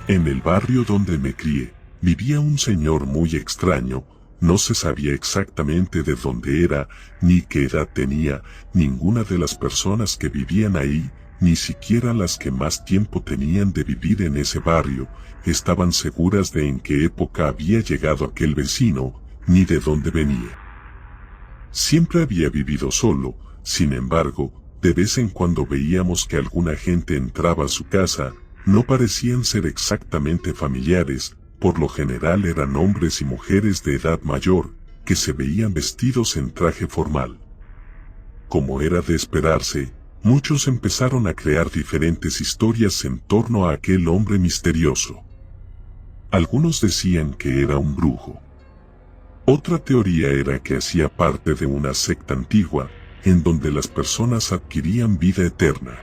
En el barrio donde me crié, vivía un señor muy extraño. No se sabía exactamente de dónde era, ni qué edad tenía. Ninguna de las personas que vivían ahí, ni siquiera las que más tiempo tenían de vivir en ese barrio, estaban seguras de en qué época había llegado aquel vecino, ni de dónde venía. Siempre había vivido solo. Sin embargo, de vez en cuando veíamos que alguna gente entraba a su casa. No parecían ser exactamente familiares. Por lo general eran hombres y mujeres de edad mayor, que se veían vestidos en traje formal. Como era de esperarse, muchos empezaron a crear diferentes historias en torno a aquel hombre misterioso. Algunos decían que era un brujo. Otra teoría era que hacía parte de una secta antigua, en donde las personas adquirían vida eterna.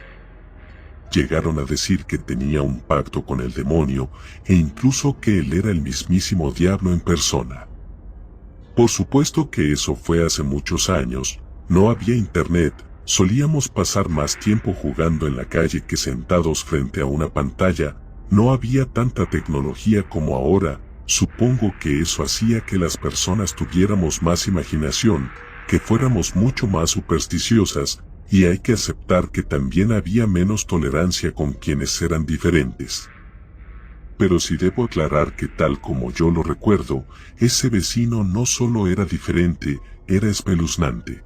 Llegaron a decir que tenía un pacto con el demonio, e incluso que él era el mismísimo diablo en persona. Por supuesto que eso fue hace muchos años. No había internet, solíamos pasar más tiempo jugando en la calle que sentados frente a una pantalla. No había tanta tecnología como ahora. Supongo que eso hacía que las personas tuviéramos más imaginación, que fuéramos mucho más supersticiosas, y hay que aceptar que también había menos tolerancia con quienes eran diferentes. Pero sí debo aclarar que tal como yo lo recuerdo, ese vecino no solo era diferente, era espeluznante.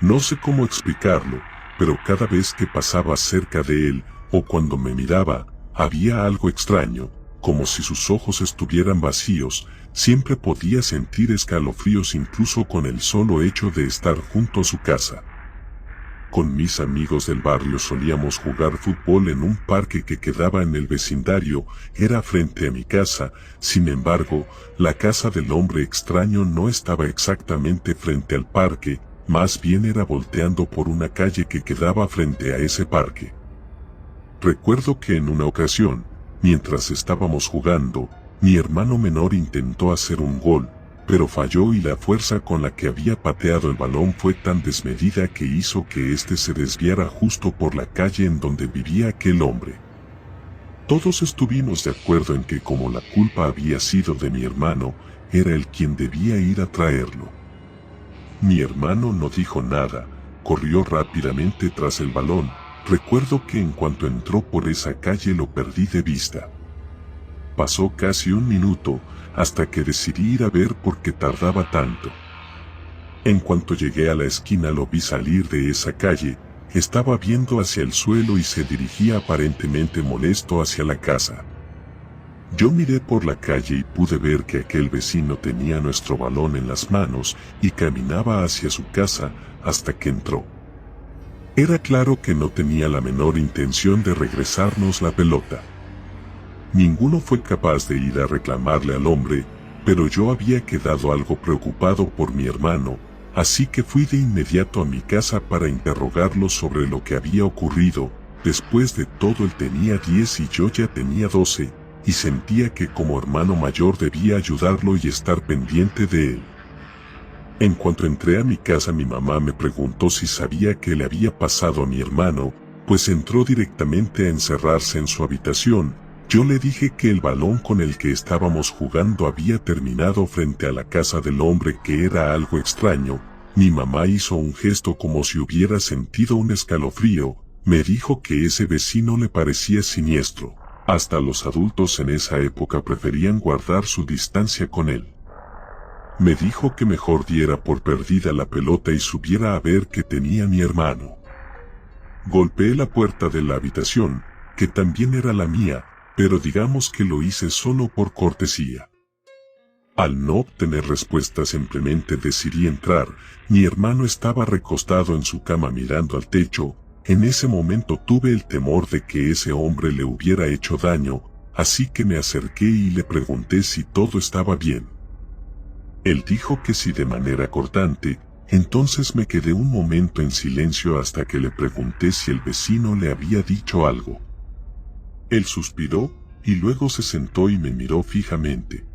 No sé cómo explicarlo, pero cada vez que pasaba cerca de él, o cuando me miraba, había algo extraño, como si sus ojos estuvieran vacíos. Siempre podía sentir escalofríos incluso con el solo hecho de estar junto a su casa. Con mis amigos del barrio solíamos jugar fútbol en un parque que quedaba en el vecindario, era frente a mi casa. Sin embargo, la casa del hombre extraño no estaba exactamente frente al parque, más bien era volteando por una calle que quedaba frente a ese parque. Recuerdo que en una ocasión, mientras estábamos jugando, mi hermano menor intentó hacer un gol, pero falló y la fuerza con la que había pateado el balón fue tan desmedida que hizo que éste se desviara justo por la calle en donde vivía aquel hombre. Todos estuvimos de acuerdo en que como la culpa había sido de mi hermano, era él quien debía ir a traerlo. Mi hermano no dijo nada, corrió rápidamente tras el balón. Recuerdo que en cuanto entró por esa calle lo perdí de vista. Pasó casi un minuto, hasta que decidí ir a ver por qué tardaba tanto. En cuanto llegué a la esquina lo vi salir de esa calle, estaba viendo hacia el suelo y se dirigía aparentemente molesto hacia la casa. Yo miré por la calle y pude ver que aquel vecino tenía nuestro balón en las manos y caminaba hacia su casa hasta que entró. Era claro que no tenía la menor intención de regresarnos la pelota. Ninguno fue capaz de ir a reclamarle al hombre, pero yo había quedado algo preocupado por mi hermano, así que fui de inmediato a mi casa para interrogarlo sobre lo que había ocurrido. Después de todo él tenía 10 y yo ya tenía 12, y sentía que como hermano mayor debía ayudarlo y estar pendiente de él. En cuanto entré a mi casa mi mamá me preguntó si sabía qué le había pasado a mi hermano, pues entró directamente a encerrarse en su habitación. Yo le dije que el balón con el que estábamos jugando había terminado frente a la casa del hombre, que era algo extraño. Mi mamá hizo un gesto como si hubiera sentido un escalofrío. Me dijo que ese vecino le parecía siniestro. Hasta los adultos en esa época preferían guardar su distancia con él. Me dijo que mejor diera por perdida la pelota y subiera a ver qué tenía mi hermano. Golpeé la puerta de la habitación, que también era la mía, pero digamos que lo hice solo por cortesía. Al no obtener respuesta simplemente decidí entrar. Mi hermano estaba recostado en su cama mirando al techo. En ese momento tuve el temor de que ese hombre le hubiera hecho daño, así que me acerqué y le pregunté si todo estaba bien. Él dijo que sí de manera cortante. Entonces me quedé un momento en silencio hasta que le pregunté si el vecino le había dicho algo. Él suspiró, y luego se sentó y me miró fijamente.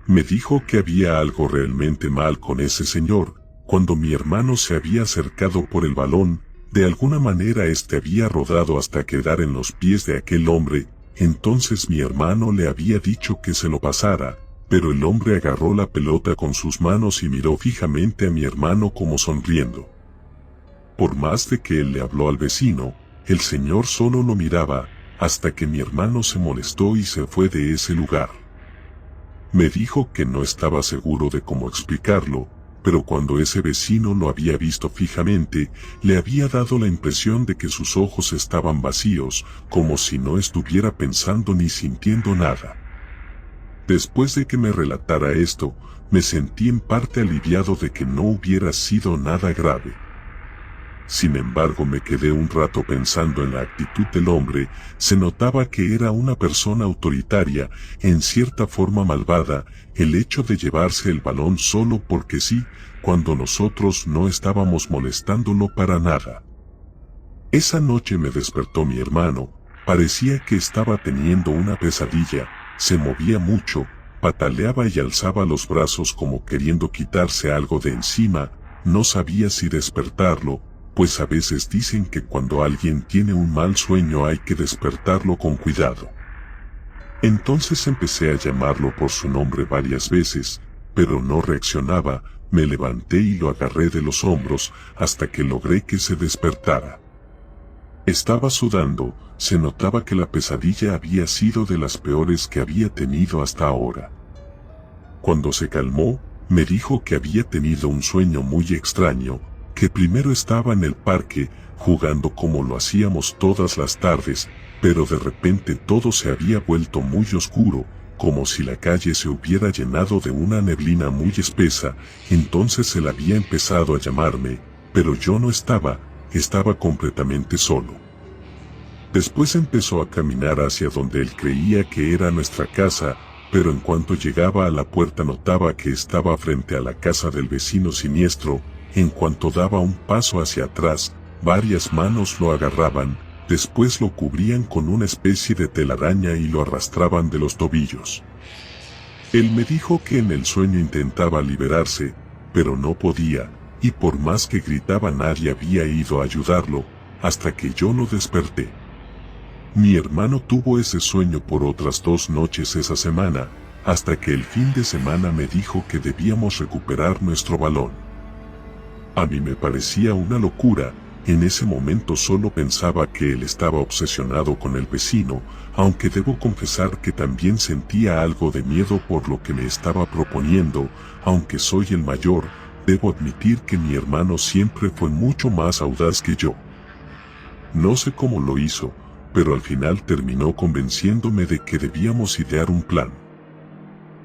Me dijo que había algo realmente mal con ese señor. Cuando mi hermano se había acercado por el balón, de alguna manera este había rodado hasta quedar en los pies de aquel hombre. Entonces mi hermano le había dicho que se lo pasara, pero el hombre agarró la pelota con sus manos y miró fijamente a mi hermano como sonriendo. Por más de que él le habló al vecino, el señor solo lo miraba, hasta que mi hermano se molestó y se fue de ese lugar. Me dijo que no estaba seguro de cómo explicarlo, pero cuando ese vecino lo había visto fijamente, le había dado la impresión de que sus ojos estaban vacíos, como si no estuviera pensando ni sintiendo nada. Después de que me relatara esto, me sentí en parte aliviado de que no hubiera sido nada grave. Sin embargo, me quedé un rato pensando en la actitud del hombre. Se notaba que era una persona autoritaria, en cierta forma malvada, el hecho de llevarse el balón solo porque sí, cuando nosotros no estábamos molestándolo para nada. Esa noche me despertó mi hermano, parecía que estaba teniendo una pesadilla, se movía mucho, pataleaba y alzaba los brazos como queriendo quitarse algo de encima. No sabía si despertarlo, pues a veces dicen que cuando alguien tiene un mal sueño hay que despertarlo con cuidado. Entonces empecé a llamarlo por su nombre varias veces, pero no reaccionaba. Me levanté y lo agarré de los hombros hasta que logré que se despertara. Estaba sudando, se notaba que la pesadilla había sido de las peores que había tenido hasta ahora. Cuando se calmó, me dijo que había tenido un sueño muy extraño, que primero estaba en el parque, jugando como lo hacíamos todas las tardes, pero de repente todo se había vuelto muy oscuro, como si la calle se hubiera llenado de una neblina muy espesa. Entonces él había empezado a llamarme, pero yo no estaba completamente solo. Después empezó a caminar hacia donde él creía que era nuestra casa, pero en cuanto llegaba a la puerta notaba que estaba frente a la casa del vecino siniestro. En cuanto daba un paso hacia atrás, varias manos lo agarraban, después lo cubrían con una especie de telaraña y lo arrastraban de los tobillos. Él me dijo que en el sueño intentaba liberarse, pero no podía, y por más que gritaba nadie había ido a ayudarlo, hasta que yo lo desperté. Mi hermano tuvo ese sueño por otras 2 noches esa semana, hasta que el fin de semana me dijo que debíamos recuperar nuestro balón. A mí me parecía una locura. En ese momento solo pensaba que él estaba obsesionado con el vecino, aunque debo confesar que también sentía algo de miedo por lo que me estaba proponiendo. Aunque soy el mayor, debo admitir que mi hermano siempre fue mucho más audaz que yo. No sé cómo lo hizo, pero al final terminó convenciéndome de que debíamos idear un plan.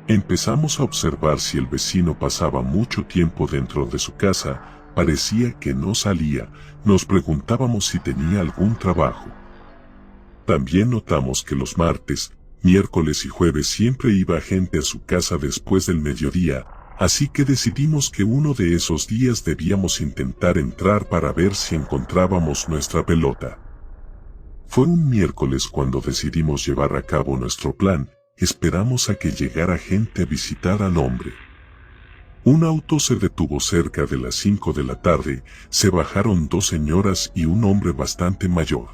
Empezamos a observar si el vecino pasaba mucho tiempo dentro de su casa. Parecía que no salía. Nos preguntábamos si tenía algún trabajo. También notamos que los martes, miércoles y jueves siempre iba gente a su casa después del mediodía, así que decidimos que uno de esos días debíamos intentar entrar para ver si encontrábamos nuestra pelota. Fue un miércoles cuando decidimos llevar a cabo nuestro plan. Esperamos a que llegara gente a visitar al hombre. Un auto se detuvo cerca de las 5 de la tarde, se bajaron 2 señoras y un hombre bastante mayor.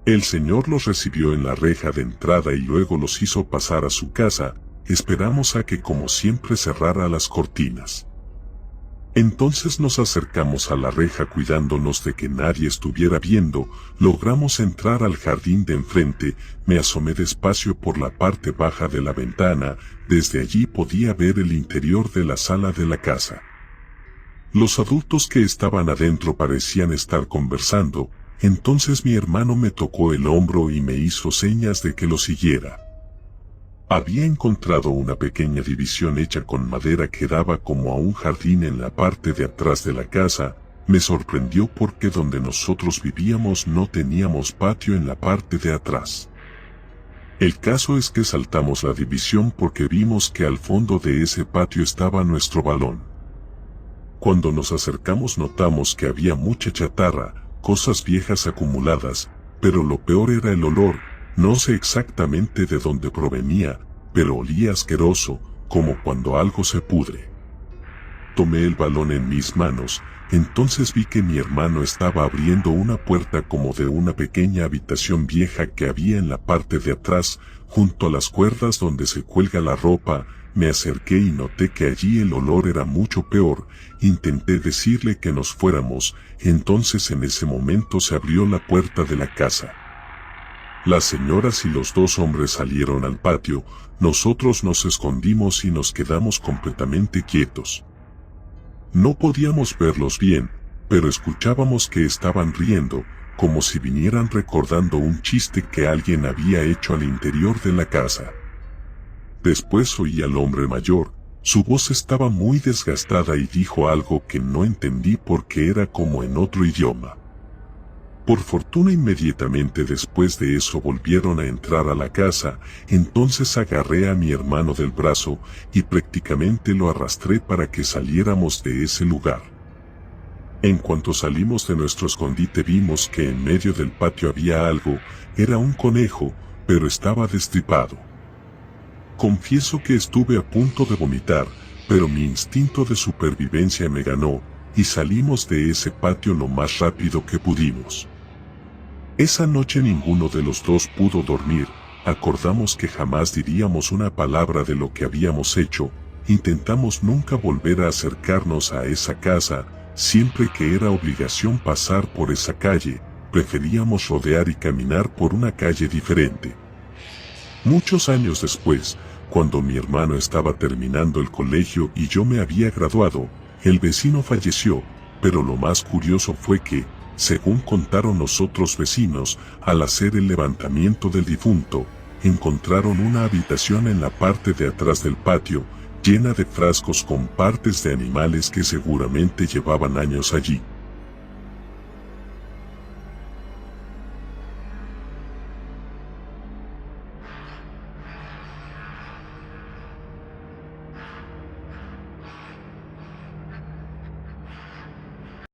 El señor los recibió en la reja de entrada y luego los hizo pasar a su casa. Esperamos a que como siempre cerrara las cortinas. Entonces nos acercamos a la reja cuidándonos de que nadie estuviera viendo. Logramos entrar al jardín de enfrente. Me asomé despacio por la parte baja de la ventana. Desde allí podía ver el interior de la sala de la casa. Los adultos que estaban adentro parecían estar conversando. Entonces mi hermano me tocó el hombro y me hizo señas de que lo siguiera. Había encontrado una pequeña división hecha con madera que daba como a un jardín en la parte de atrás de la casa. Me sorprendió porque donde nosotros vivíamos no teníamos patio en la parte de atrás. El caso es que saltamos la división porque vimos que al fondo de ese patio estaba nuestro balón. Cuando nos acercamos notamos que había mucha chatarra, cosas viejas acumuladas, pero lo peor era el olor. No sé exactamente de dónde provenía, pero olía asqueroso, como cuando algo se pudre. tomé el balón en mis manos, entonces vi que mi hermano estaba abriendo una puerta como de una pequeña habitación vieja que había en la parte de atrás, junto a las cuerdas donde se cuelga la ropa. Me acerqué y noté que allí el olor era mucho peor. Intenté decirle que nos fuéramos, entonces en ese momento se abrió la puerta de la casa. Las señoras y los dos hombres salieron al patio, nosotros nos escondimos y nos quedamos completamente quietos. No podíamos verlos bien, pero escuchábamos que estaban riendo, como si vinieran recordando un chiste que alguien había hecho al interior de la casa. Después oí al hombre mayor, su voz estaba muy desgastada y dijo algo que no entendí porque era como en otro idioma. Por fortuna inmediatamente después de eso volvieron a entrar a la casa, entonces agarré a mi hermano del brazo y prácticamente lo arrastré para que saliéramos de ese lugar. En cuanto salimos de nuestro escondite vimos que en medio del patio había algo, era un conejo, pero estaba destripado. Confieso que estuve a punto de vomitar, pero mi instinto de supervivencia me ganó, y salimos de ese patio lo más rápido que pudimos. Esa noche ninguno de los dos pudo dormir, acordamos que jamás diríamos una palabra de lo que habíamos hecho, intentamos nunca volver a acercarnos a esa casa, siempre que era obligación pasar por esa calle, preferíamos rodear y caminar por una calle diferente. Muchos años después, cuando mi hermano estaba terminando el colegio y yo me había graduado, el vecino falleció, pero lo más curioso fue que, según contaron los otros vecinos, al hacer el levantamiento del difunto, encontraron una habitación en la parte de atrás del patio, llena de frascos con partes de animales que seguramente llevaban años allí.